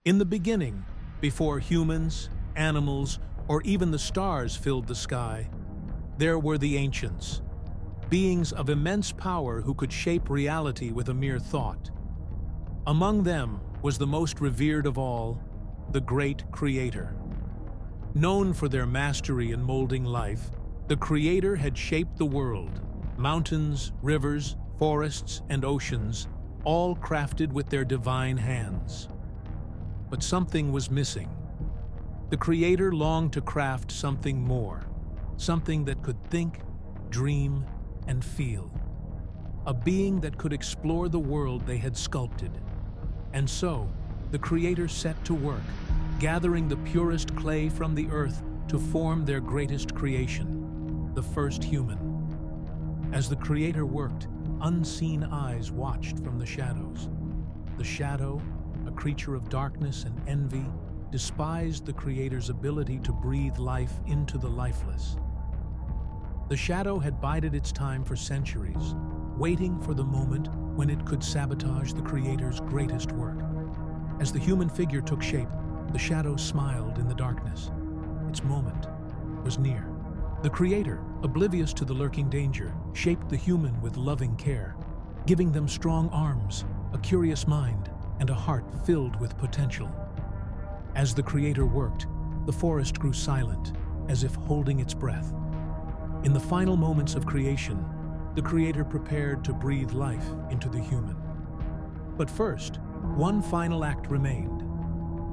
In the beginning, before humans, animals, or even the stars filled the sky, there were the ancients, beings of immense power who could shape reality with a mere thought. Among them was the most revered of all, the great Creator. Known for their mastery in molding life, the Creator had shaped the world, mountains, rivers, forests, and oceans, all crafted with their divine hands. But something was missing. The Creator longed to craft something more, something that could think, dream, and feel. A being that could explore the world they had sculpted. And so, the Creator set to work, gathering the purest clay from the earth to form their greatest creation, the first human. As the Creator worked, unseen eyes watched from the shadows. The shadow, a creature of darkness and envy, despised the Creator's ability to breathe life into the lifeless. The shadow had bided its time for centuries, waiting for the moment when it could sabotage the Creator's greatest work. As the human figure took shape, the shadow smiled in the darkness. Its moment was near. The Creator, oblivious to the lurking danger, shaped the human with loving care, giving them strong arms, a curious mind, and a heart filled with potential. As the Creator worked, the forest grew silent, as if holding its breath. In the final moments of creation, the Creator prepared to breathe life into the human. But first, one final act remained,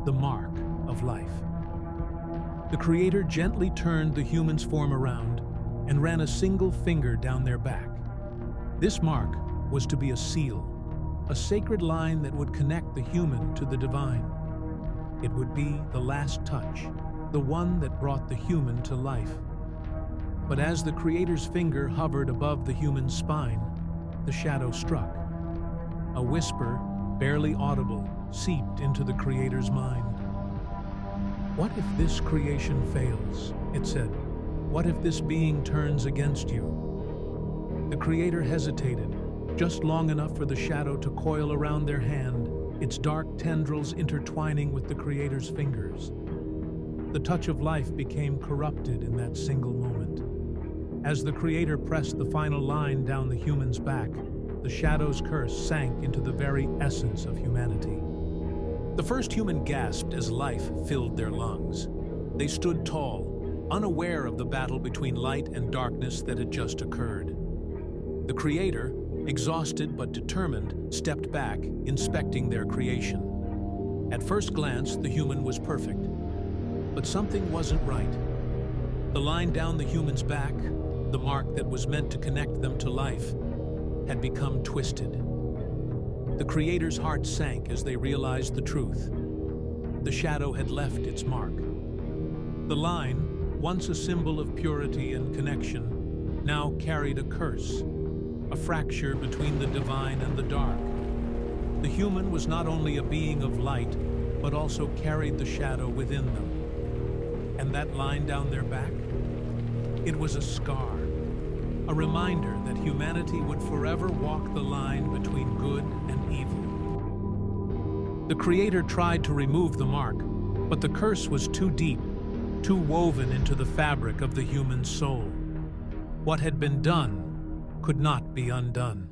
the mark of life. The Creator gently turned the human's form around and ran a single finger down their back. This mark was to be a seal, a sacred line that would connect the human to the divine. It would be the last touch, the one that brought the human to life. But as the Creator's finger hovered above the human's spine, the shadow struck. A whisper, barely audible, seeped into the Creator's mind. "What if this creation fails?" it said. "What if this being turns against you?" The Creator hesitated, just long enough for the shadow to coil around their hand, its dark tendrils intertwining with the Creator's fingers. The touch of life became corrupted in that single moment. As the Creator pressed the final line down the human's back, the shadow's curse sank into the very essence of humanity. The first human gasped as life filled their lungs. They stood tall, unaware of the battle between light and darkness that had just occurred. The Creator, exhausted but determined, stepped back, inspecting their creation. At first glance, the human was perfect. But something wasn't right. The line down the human's back, the mark that was meant to connect them to life, had become twisted. The Creator's heart sank as they realized the truth. The shadow had left its mark. The line, once a symbol of purity and connection, now carried a curse, a fracture between the divine and the dark. The human was not only a being of light, but also carried the shadow within them. And that line down their back? It was a scar, a reminder that humanity would forever walk the line between good and evil. The Creator tried to remove the mark, but the curse was too deep, too woven into the fabric of the human soul. What had been done could not be undone.